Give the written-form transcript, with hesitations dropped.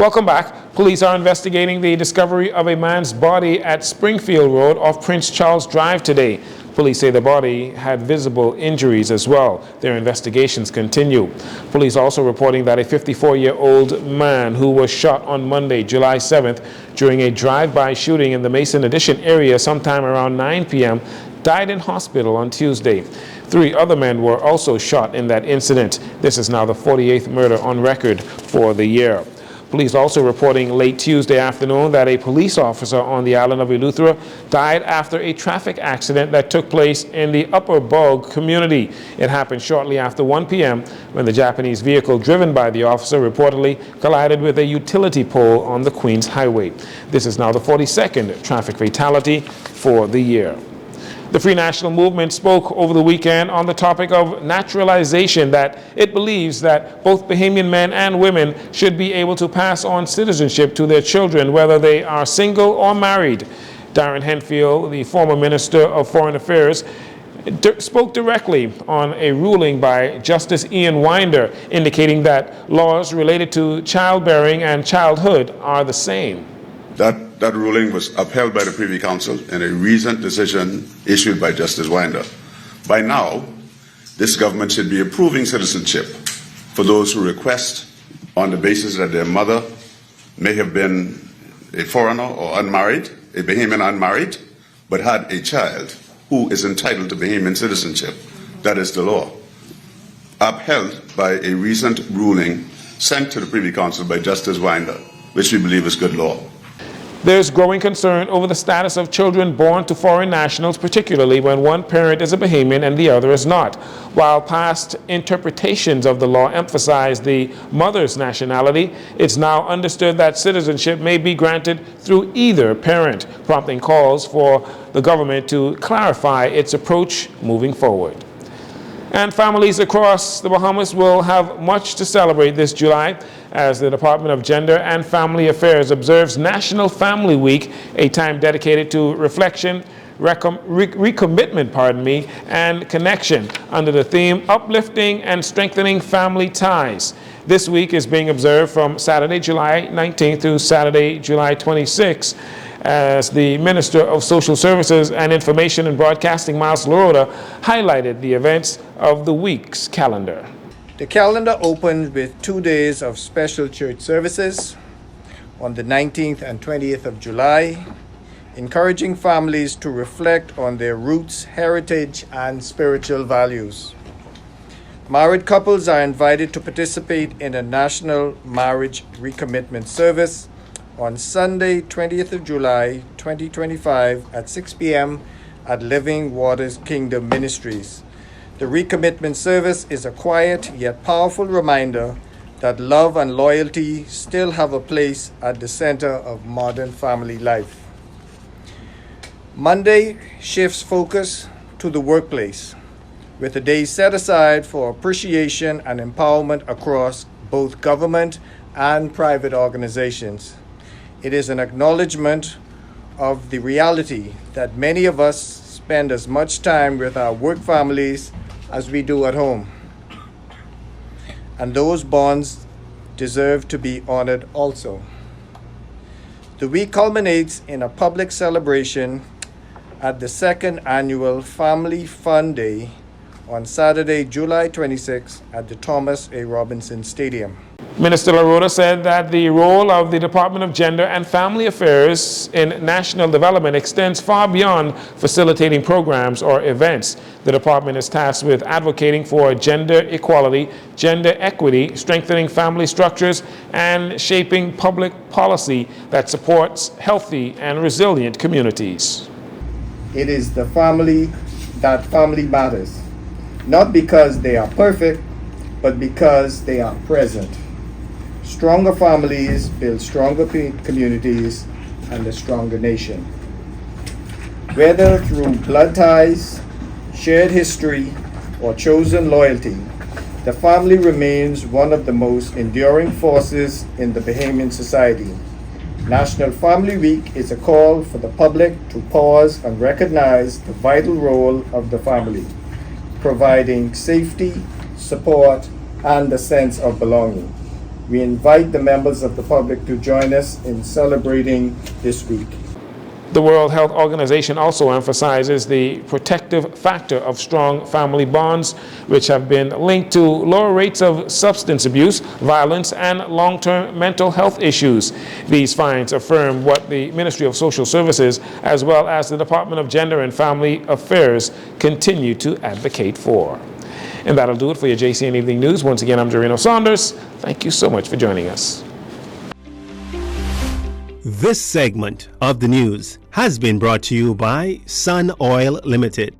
Welcome back. Police are investigating the discovery of a man's body at Springfield Road off Prince Charles Drive today. Police say the body had visible injuries as well. Their investigations continue. Police also reporting that a 54-year-old man who was shot on Monday, July 7th, during a drive-by shooting in the Mason Addition area sometime around 9 p.m., died in hospital on Tuesday. 3 other men were also shot in that incident. This is now the 48th murder on record for the year. Police also reporting late Tuesday afternoon that a police officer on the island of Eleuthera died after a traffic accident that took place in the Upper Bog community. It happened shortly after 1 p.m. when the Japanese vehicle driven by the officer reportedly collided with a utility pole on the Queens Highway. This is now the 42nd traffic fatality for the year. The Free National Movement spoke over the weekend on the topic of naturalization, that it believes that both Bahamian men and women should be able to pass on citizenship to their children, whether they are single or married. Darren Henfield, the former Minister of Foreign Affairs, spoke directly on a ruling by Justice Ian Winder, indicating that laws related to childbearing and childhood are the same. That ruling was upheld by the Privy Council in a recent decision issued by Justice Winder. By now, this government should be approving citizenship for those who request on the basis that their mother may have been a foreigner or unmarried, a Bahamian unmarried, but had a child who is entitled to Bahamian citizenship. That is the law. Upheld by a recent ruling sent to the Privy Council by Justice Winder, which we believe is good law. There's growing concern over the status of children born to foreign nationals, particularly when one parent is a Bahamian and the other is not. While past interpretations of the law emphasize the mother's nationality, it's now understood that citizenship may be granted through either parent, prompting calls for the government to clarify its approach moving forward. And families across the Bahamas will have much to celebrate this July as the Department of Gender and Family Affairs observes National Family Week, a time dedicated to reflection, recommitment, and connection under the theme Uplifting and Strengthening Family Ties. This week is being observed from Saturday, July 19th through Saturday, July 26th. As the Minister of Social Services and Information and Broadcasting, Miles Loroda, highlighted the events of the week's calendar. The calendar opened with 2 days of special church services on the 19th and 20th of July, encouraging families to reflect on their roots, heritage, and spiritual values. Married couples are invited to participate in a national marriage recommitment service on Sunday, 20th of July, 2025 at 6 p.m. at Living Waters Kingdom Ministries. The recommitment service is a quiet yet powerful reminder that love and loyalty still have a place at the center of modern family life. Monday shifts focus to the workplace, with a day set aside for appreciation and empowerment across both government and private organizations. It is an acknowledgement of the reality that many of us spend as much time with our work families as we do at home. And those bonds deserve to be honored also. The week culminates in a public celebration at the second annual Family Fun Day on Saturday, July 26th at the Thomas A. Robinson Stadium. Minister Loroda said that the role of the Department of Gender and Family Affairs in national development extends far beyond facilitating programs or events. The department is tasked with advocating for gender equality, gender equity, strengthening family structures, and shaping public policy that supports healthy and resilient communities. It is the family that family matters, not because they are perfect, but because they are present. Stronger families build stronger communities and a stronger nation. Whether through blood ties, shared history, or chosen loyalty, the family remains one of the most enduring forces in the Bahamian society. National Family Week is a call for the public to pause and recognize the vital role of the family, providing safety, support, and a sense of belonging. We invite the members of the public to join us in celebrating this week. The World Health Organization also emphasizes the protective factor of strong family bonds, which have been linked to lower rates of substance abuse, violence, and long-term mental health issues. These finds affirm what the Ministry of Social Services, as well as the Department of Gender and Family Affairs, continue to advocate for. And that'll do it for your JCN Evening News. Once again, I'm Jareno Saunders. Thank you so much for joining us. This segment of the news has been brought to you by Sun Oil Limited.